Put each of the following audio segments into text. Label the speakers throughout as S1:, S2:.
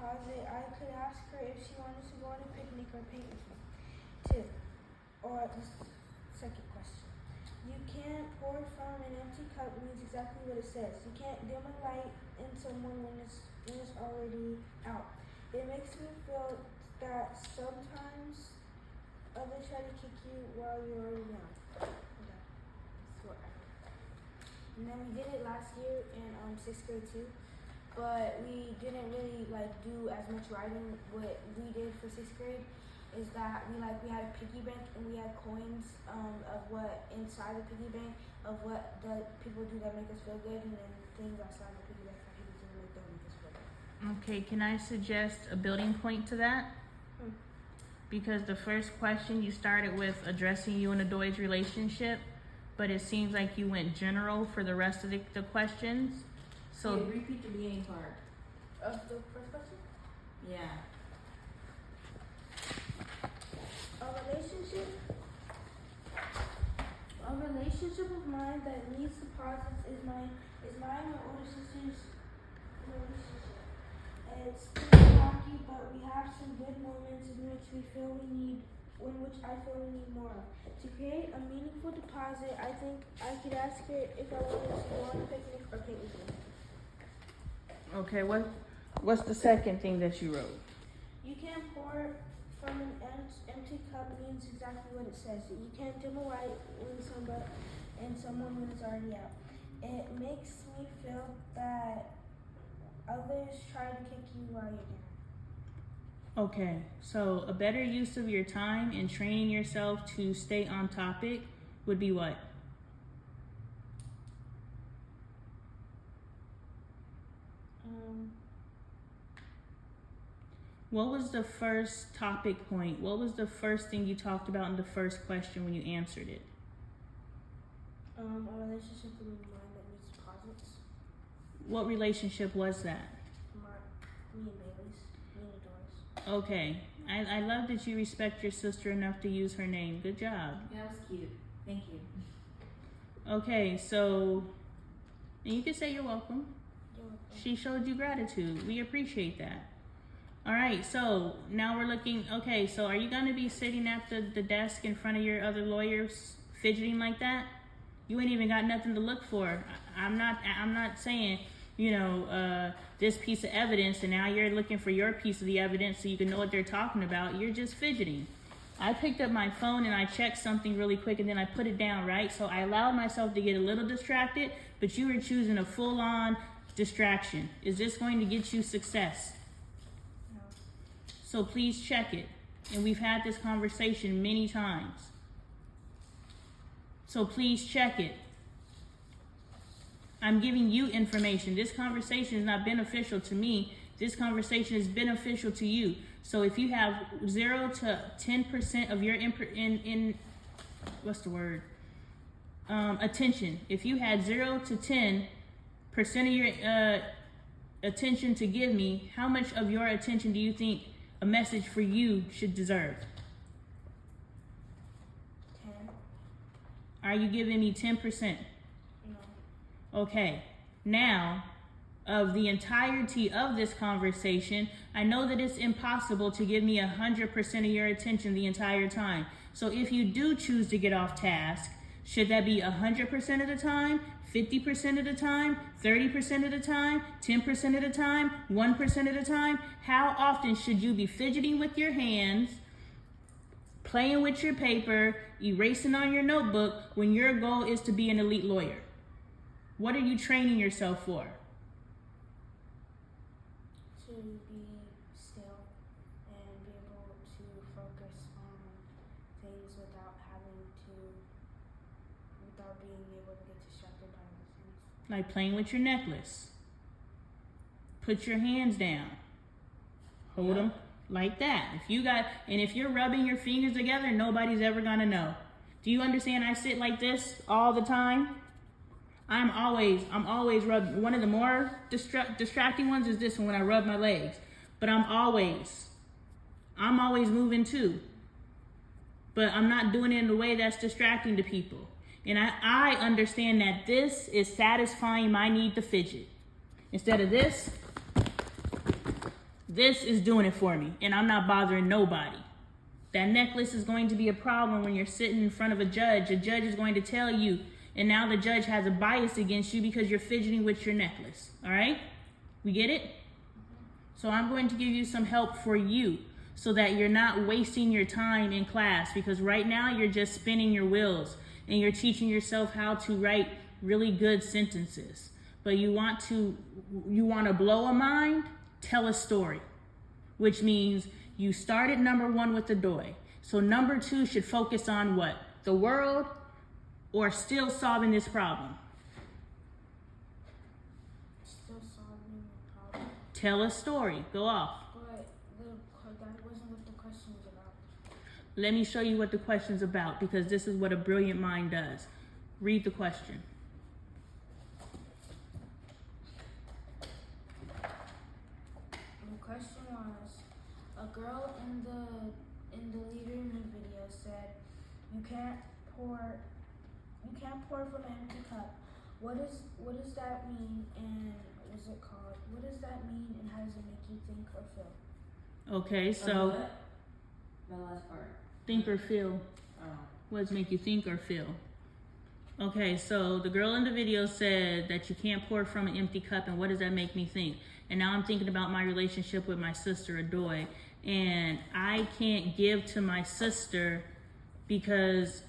S1: deposit, I could ask her if she wanted to go on a picnic or paint with me. 2. Or the second question. You can't pour from an empty cup means exactly what it says. You can't dim a light in someone when it's already out. It makes me feel that sometimes others try to kick you while you're already down. Okay. That's what I heard. And then we did it last year in 6th grade too. But we didn't really do as much writing. What we did for 6th grade is that we had a piggy bank and we had coins of what inside the piggy bank of what the people do that make us feel good, and then things outside the piggy bank that people do that don't make us feel good.
S2: Okay, can I suggest a building point to that? Because the first question you started with addressing you and Adoy's relationship, but it seems like you went general for the rest of the questions. So
S3: repeat the beginning part.
S1: Of the first question?
S3: Yeah.
S1: A relationship of mine that needs deposits is mine and my older sister's relationship. It's pretty rocky, but we have some good moments in which I feel we need more of. To create a meaningful deposit, I think I could ask her if I wanted to go on a picnic or paint with me.
S2: okay, what's the second thing that you wrote?
S1: You can't pour from an empty cup means exactly what it says. You can't dim a light in someone when it's already out. It makes me feel that others try to kick you while you're down.
S2: Okay, so a better use of your time in training yourself to stay on topic would be what? What was the first topic point? What was the first thing you talked about in the first question when you answered it?
S1: A relationship with mine that needs deposits.
S2: What relationship was that?
S1: Me and Bailey's. Me and Adoy's.
S2: Okay, I love that you respect your sister enough to use her name. Good job.
S3: That was cute. Thank you.
S2: Okay, so, and you can say you're welcome.
S1: You're welcome.
S2: She showed you gratitude. We appreciate that. All right, so now we're looking, okay, so are you going to be sitting at the desk in front of your other lawyers fidgeting like that? You ain't even got nothing to look for. I'm not saying, this piece of evidence and now you're looking for your piece of the evidence so you can know what they're talking about. You're just fidgeting. I picked up my phone and I checked something really quick and then I put it down, right? So I allowed myself to get a little distracted, but you were choosing a full-on distraction. Is this going to get you success?
S1: No.
S2: So please check it. And we've had this conversation many times. So please check it. I'm giving you information. This conversation is not beneficial to me. This conversation is beneficial to you. So if you have 0 to 10% of your attention. If you had 0 to 10% of your attention to give me, how much of your attention do you think a message for you should deserve?
S1: 10.
S2: Are you giving me 10%?
S1: No.
S2: Okay, now, of the entirety of this conversation, I know that it's impossible to give me 100% of your attention the entire time. So if you do choose to get off task, should that be 100% of the time, 50% of the time, 30% of the time, 10% of the time, 1% of the time? How often should you be fidgeting with your hands, playing with your paper, erasing on your notebook when your goal is to be an elite lawyer? What are you training yourself for?
S1: To be still and be able to focus on things without being able to get distracted by other things.
S2: Like playing with your necklace. Put your hands down. Hold them like that. If you're rubbing your fingers together, nobody's ever gonna know. Do you understand? I sit like this all the time. I'm always rubbing. One of the more distracting ones is this one when I rub my legs. But I'm always moving too. But I'm not doing it in a way that's distracting to people. And I understand that this is satisfying my need to fidget. Instead of this, This is doing it for me, and I'm not bothering nobody. That necklace is going to be a problem when you're sitting in front of a judge. A judge is going to tell you, and now the judge has a bias against you because you're fidgeting with your necklace. All right? We get it? So I'm going to give you some help for you so that you're not wasting your time in class, because right now you're just spinning your wheels and you're teaching yourself how to write really good sentences. But you want to blow a mind? Tell a story, which means you start at number 1 with the doy. So number 2 should focus on what? The world or still solving this problem?
S1: Still solving the problem.
S2: Tell a story. Go off.
S1: But that wasn't what the question was about.
S2: Let me show you what the question's about, because this is what a brilliant mind does. Read the question.
S1: The question was, a girl in the leader in the video said, you can't pour from an empty cup. What does that mean, and what's it called? What does that mean, and how does it make you think or feel?
S2: Okay, so
S3: What? The last part.
S2: think or feel.
S3: Oh.
S2: What does it make you think or feel? Okay, so the girl in the video said that you can't pour from an empty cup, and what does that make me think? And now I'm thinking about my relationship with my sister, Adoy, and I can't give to my sister because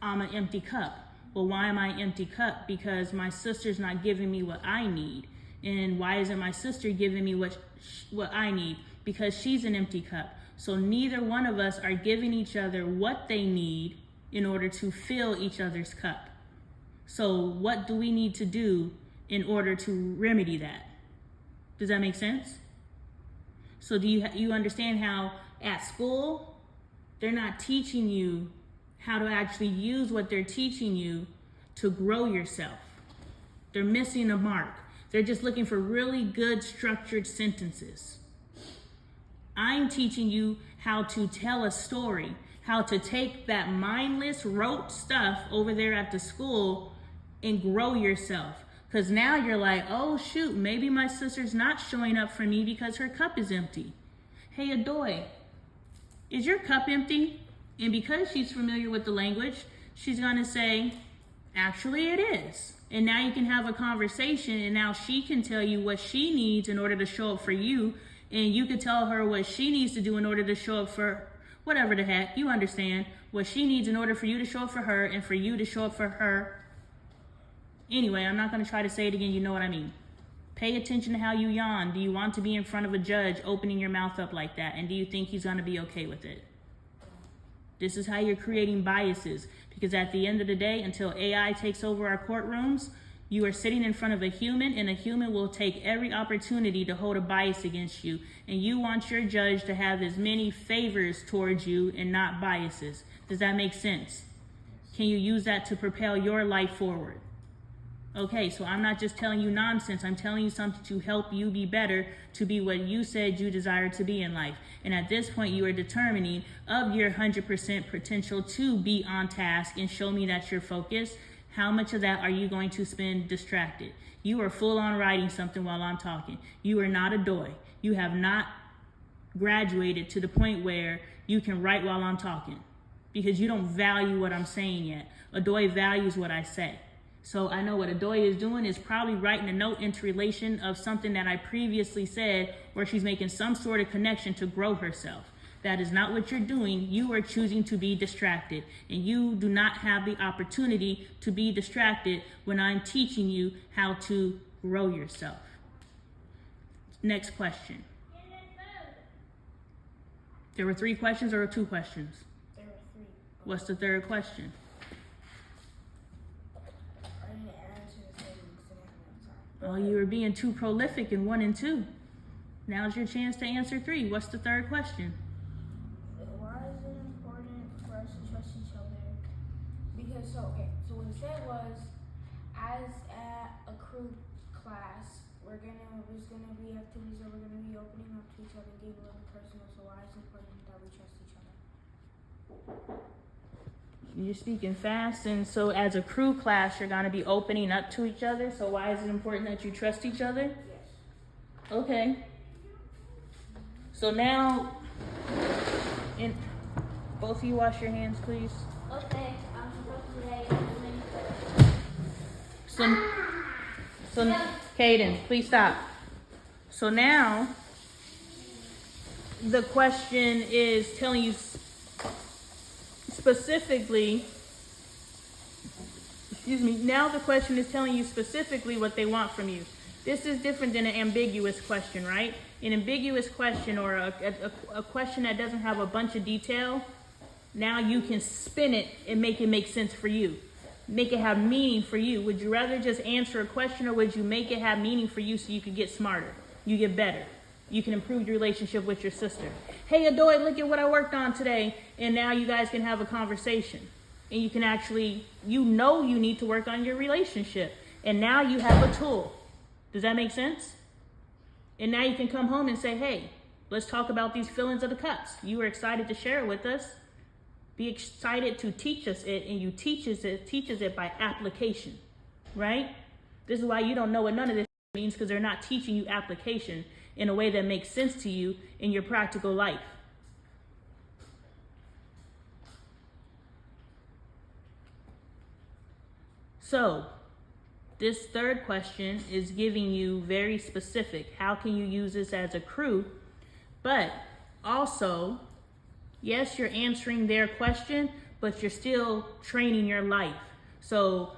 S2: I'm an empty cup. Well, why am I an empty cup? Because my sister's not giving me what I need. And why isn't my sister giving me what I need? Because she's an empty cup. So neither one of us are giving each other what they need in order to fill each other's cup. So what do we need to do in order to remedy that? Does that make sense? So do you understand how at school, they're not teaching you how to actually use what they're teaching you to grow yourself? They're missing a mark. They're just looking for really good structured sentences. I'm teaching you how to tell a story, how to take that mindless rote stuff over there at the school and grow yourself. Because now you're like, oh shoot, maybe my sister's not showing up for me because her cup is empty. Hey Adoy, is your cup empty? And because she's familiar with the language, she's gonna say, actually it is. And now you can have a conversation, and now she can tell you what she needs in order to show up for you, and you can tell her what she needs to do in order to show up for whatever the heck, you understand, what she needs in order for you to show up for her and for you to show up for her. Anyway, I'm not gonna try to say it again, you know what I mean. Pay attention to how you yawn. Do you want to be in front of a judge opening your mouth up like that? And do you think he's gonna be okay with it? This is how you're creating biases, because at the end of the day, until AI takes over our courtrooms, you are sitting in front of a human, and a human will take every opportunity to hold a bias against you. And you want your judge to have as many favors towards you and not biases. Does that make sense? Can you use that to propel your life forward? Okay, so I'm not just telling you nonsense. I'm telling you something to help you be better, to be what you said you desire to be in life. And at this point, you are determining of your 100% potential to be on task and show me that you're focused. How much of that are you going to spend distracted? You are full on writing something while I'm talking. You are not Adoy. You have not graduated to the point where you can write while I'm talking, because you don't value what I'm saying yet. Adoy values what I say. So I know what Adoy is doing is probably writing a note into relation of something that I previously said, where she's making some sort of connection to grow herself. That is not what you're doing. You are choosing to be distracted, and you do not have the opportunity to be distracted when I'm teaching you how to grow yourself. Next question. There were 3 questions or 2 questions?
S1: There were 3.
S2: What's the third question?
S1: I didn't answer the third one because I didn't have enough time.
S2: Oh, you were being too prolific in 1 and 2. Now's your chance to answer 3. What's the third question?
S1: Why is it important for us to trust each other? Because, so what it said was, as at a crew class, there's gonna be activities that we're gonna be opening up to each other and getting a little personal. So why is it important that we trust each other?
S2: You're speaking fast, and so as a crew class, you're gonna be opening up to each other. So why is it important that you trust each other?
S1: Yes.
S2: Okay. So now, and both of you wash your hands, please.
S1: Okay, I'm supposed to
S2: So, Caden, please stop. So now, the question is telling you specifically, now the question is telling you specifically what they want from you. This is different than an ambiguous question, right? An ambiguous question or a question that doesn't have a bunch of detail, now you can spin it and make it make sense for you. Make it have meaning for you. Would you rather just answer a question, or would you make it have meaning for you so you could get smarter? You get better. You can improve your relationship with your sister. Hey, Adoy, look at what I worked on today. And now you guys can have a conversation. And you can actually, you need to work on your relationship. And now you have a tool. Does that make sense? And now you can come home and say, hey, let's talk about these feelings of the cups. You were excited to share it with us. Be excited to teach us it, and you teaches it by application, right? This is why you don't know what none of this means, because they're not teaching you application in a way that makes sense to you in your practical life. So, this third question is giving you very specific. How can you use this as a crew? But also, yes, you're answering their question, but you're still training your life. So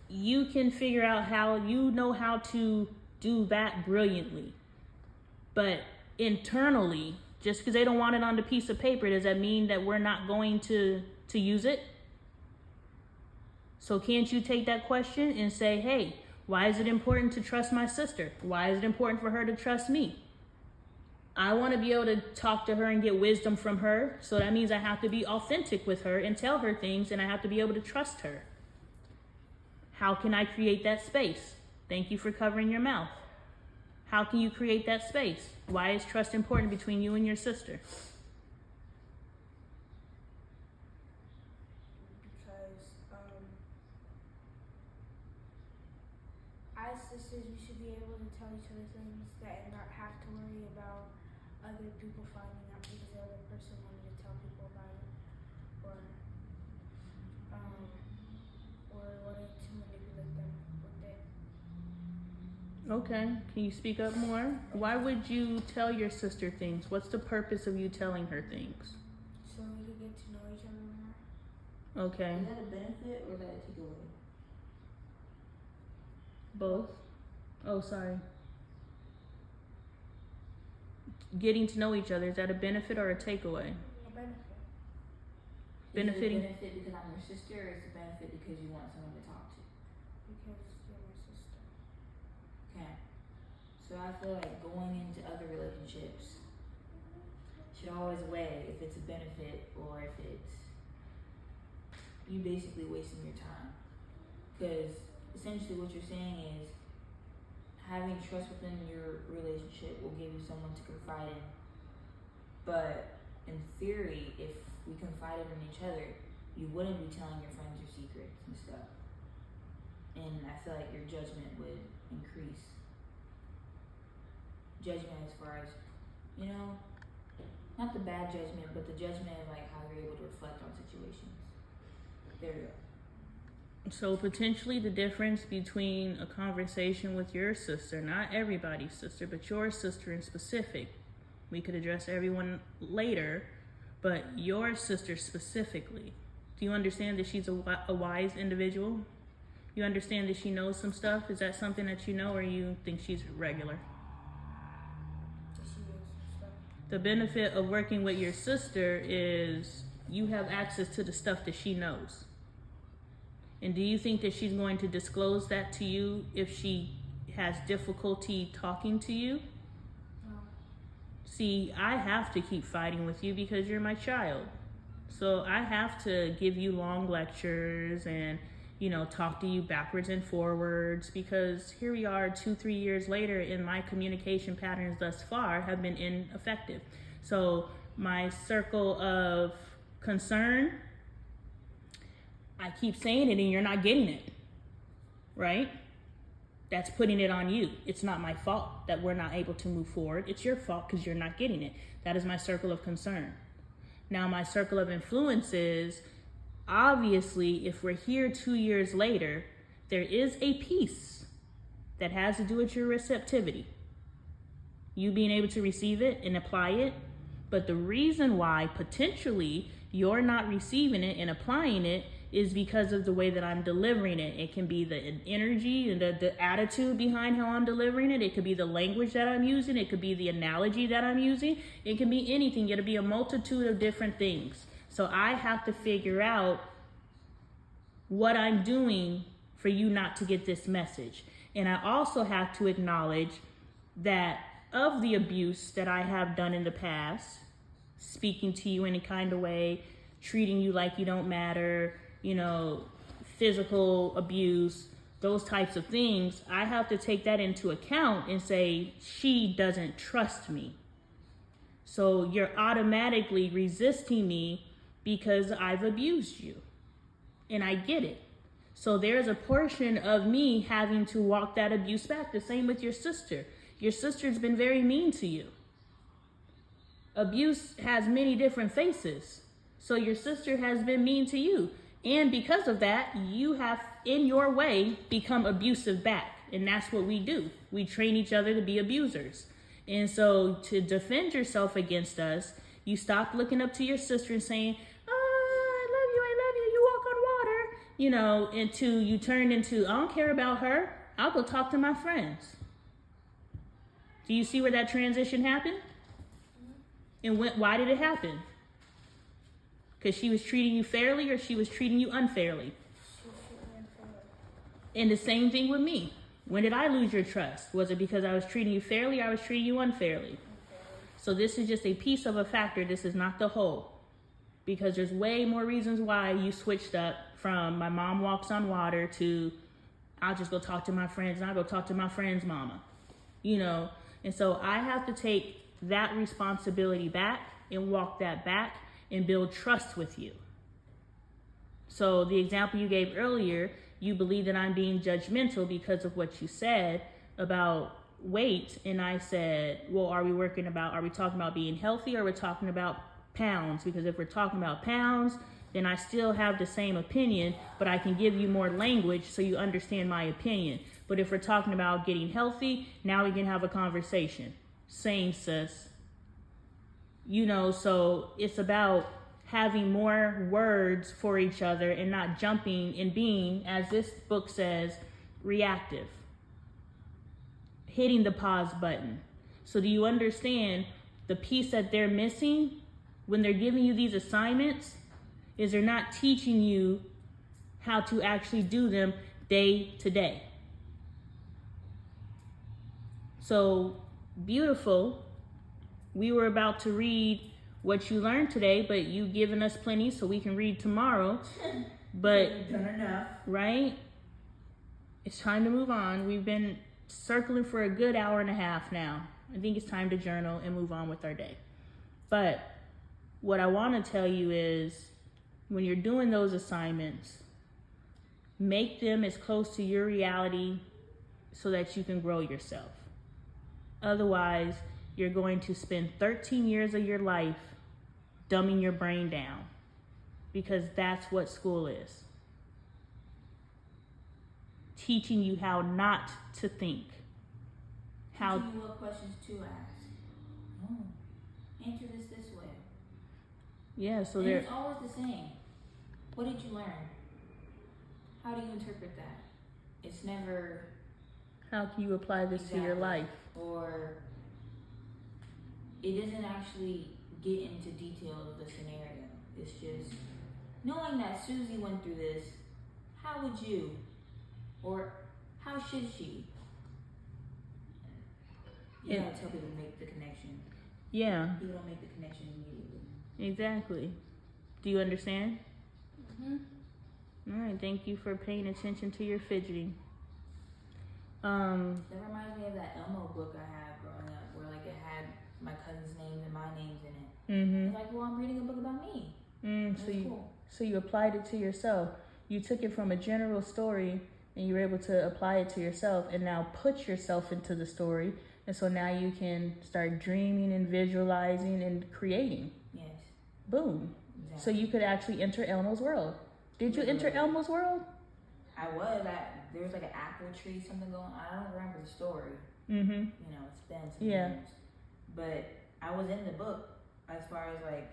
S2: you can figure out how to do that brilliantly. But internally, just because they don't want it on the piece of paper, does that mean that we're not going to use it? So can't you take that question and say, hey, why is it important to trust my sister? Why is it important for her to trust me? I want to be able to talk to her and get wisdom from her. So that means I have to be authentic with her and tell her things, and I have to be able to trust her. How can I create that space? Thank you for covering your mouth. How can you create that space? Why is trust important between you and your sister?
S1: As sisters, we should be able to tell each other things that and not have to worry about other people finding out because the other person wanted to tell people about it, or wanted to manipulate them with it.
S2: Okay, can you speak up more? Why would you tell your sister things? What's the purpose of you telling her things?
S1: So we could get to know each other more.
S2: Okay.
S3: Is that a benefit or is that a takeaway?
S2: Both? Oh, sorry. Getting to know each other, is that a benefit or a takeaway?
S1: A benefit.
S2: Benefiting.
S3: Is it a benefit because I'm your sister, or is it a benefit because you want someone to talk to?
S1: Because you're my sister.
S3: Okay. So I feel like going into other relationships should always weigh if it's a benefit or if it's you basically wasting your time. Because essentially what you're saying is having trust within your relationship will give you someone to confide in. But in theory, if we confided in each other, you wouldn't be telling your friends your secrets and stuff. And I feel like your judgment would increase. Judgment as far as, not the bad judgment, but the judgment of like how you're able to reflect on situations. There you go.
S2: So potentially the difference between a conversation with your sister, not everybody's sister, but your sister in specific, we could address everyone later, but your sister specifically, do you understand that she's a wise individual? You understand that she knows some stuff? Is that something that you know, or you think she's regular?
S1: She knows some stuff.
S2: The benefit of working with your sister is you have access to the stuff that she knows. And do you think that she's going to disclose that to you if she has difficulty talking to you?
S1: No.
S2: See, I have to keep fighting with you because you're my child. So I have to give you long lectures and, talk to you backwards and forwards, because here we are 2-3 years later and my communication patterns thus far have been ineffective. So my circle of concern, I keep saying it and you're not getting it, right? That's putting it on you. It's not my fault that we're not able to move forward. It's your fault because you're not getting it. That is my circle of concern. Now, my circle of influence is, obviously, if we're here 2 years later, there is a piece that has to do with your receptivity. You being able to receive it and apply it. But the reason why potentially you're not receiving it and applying it is because of the way that I'm delivering it. It can be the energy and the attitude behind how I'm delivering it. It could be the language that I'm using. It could be the analogy that I'm using. It can be anything. It'll be a multitude of different things. So I have to figure out what I'm doing for you not to get this message. And I also have to acknowledge that of the abuse that I have done in the past, speaking to you any kind of way, treating you like you don't matter, physical abuse, those types of things, I have to take that into account and say, she doesn't trust me. So you're automatically resisting me because I've abused you. And I get it. So there's a portion of me having to walk that abuse back. The same with your sister. Your sister's been very mean to you. Abuse has many different faces. So your sister has been mean to you. And because of that, you have, in your way, become abusive back. And that's what we do. We train each other to be abusers. And so to defend yourself against us, you stop looking up to your sister and saying, you walk on water, until you turn into, I don't care about her. I'll go talk to my friends. Do you see where that transition happened? And why did it happen? Because she was treating you fairly or she was treating you unfairly? And the same thing with me. When did I lose your trust? Was it because I was treating you fairly or I was treating you unfairly? So this is just a piece of a factor. This is not the whole. Because there's way more reasons why you switched up from my mom walks on water to I'll just go talk to my friends and I'll go talk to my friend's mama. And so I have to take that responsibility back and walk that back and build trust with you. So the example you gave earlier, you believe that I'm being judgmental because of what you said about weight. And I said, well, are we talking about being healthy or are we talking about pounds? Because if we're talking about pounds, then I still have the same opinion, but I can give you more language so you understand my opinion. But if we're talking about getting healthy, now we can have a conversation. Same, sis. So it's about having more words for each other and not jumping and being, as this book says, reactive. Hitting the pause button. So do you understand the piece that they're missing when they're giving you these assignments is they're not teaching you how to actually do them day to day. So beautiful. We were about to read what you learned today, but you've given us plenty so we can read tomorrow. But
S3: You've done enough.
S2: Right? It's time to move on. We've been circling for a good hour and a half now. I think it's time to journal and move on with our day. But what I want to tell you is when you're doing those assignments, make them as close to your reality so that you can grow yourself. Otherwise, you're going to spend 13 years of your life dumbing your brain down because that's what school is. Teaching you how not to think.
S3: Teaching you what questions to ask. Answer this way.
S2: Yeah, so
S3: and
S2: there.
S3: It's always the same. What did you learn? How do you interpret that? It's never.
S2: How can you apply this to your life?
S3: Or it doesn't actually get into detail of the scenario. It's just knowing that Susie went through this. How would you? Or how should she? You gotta tell people to make the connection.
S2: Yeah.
S3: People don't make the connection immediately.
S2: Exactly. Do you understand?
S3: Mm-hmm.
S2: All right. Thank you for paying attention to your fidgeting.
S3: That reminds me of that Elmo book I had growing up, where like it had my cousin's names and my names in it.
S2: Mm-hmm.
S3: It's like, well, I'm reading a book about me.
S2: So you applied it to yourself. You took it from a general story and you were able to apply it to yourself and now put yourself into the story. And so now you can start dreaming and visualizing and creating.
S3: Yes.
S2: Boom.
S3: Exactly.
S2: So you could actually enter Elmo's world. Did you enter Elmo's world?
S3: I was. There was like an apple tree, something going on. I don't remember the story.
S2: Mm-hmm.
S3: You know, it's been some
S2: Yeah.
S3: years. But I was in the book as far as like,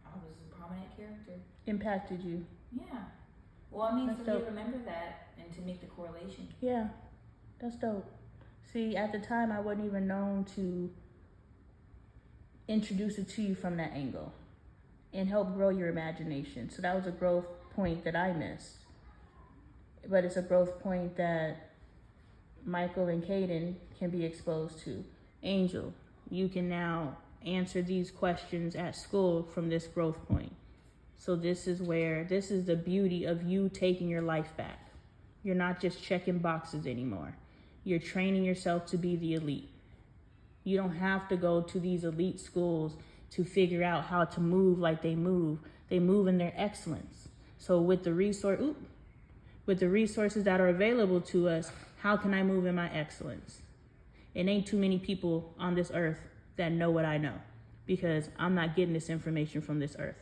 S3: I was a prominent character.
S2: Impacted you.
S3: Yeah. Well, I mean,
S2: That's
S3: for me
S2: dope.
S3: to remember that and to make the correlation.
S2: Yeah. That's dope. See, at the time, I wasn't even known to introduce it to you from that angle and help grow your imagination. So that was a growth point that I missed. But it's a growth point that Michael and Caden can be exposed to. Angel, you can now answer these questions at school from this growth point. So this is the beauty of you taking your life back. You're not just checking boxes anymore. You're training yourself to be the elite. You don't have to go to these elite schools to figure out how to move like they move. They move in their excellence. So with the resources that are available to us, how can I move in my excellence? It ain't too many people on this earth that know what I know, because I'm not getting this information from this earth.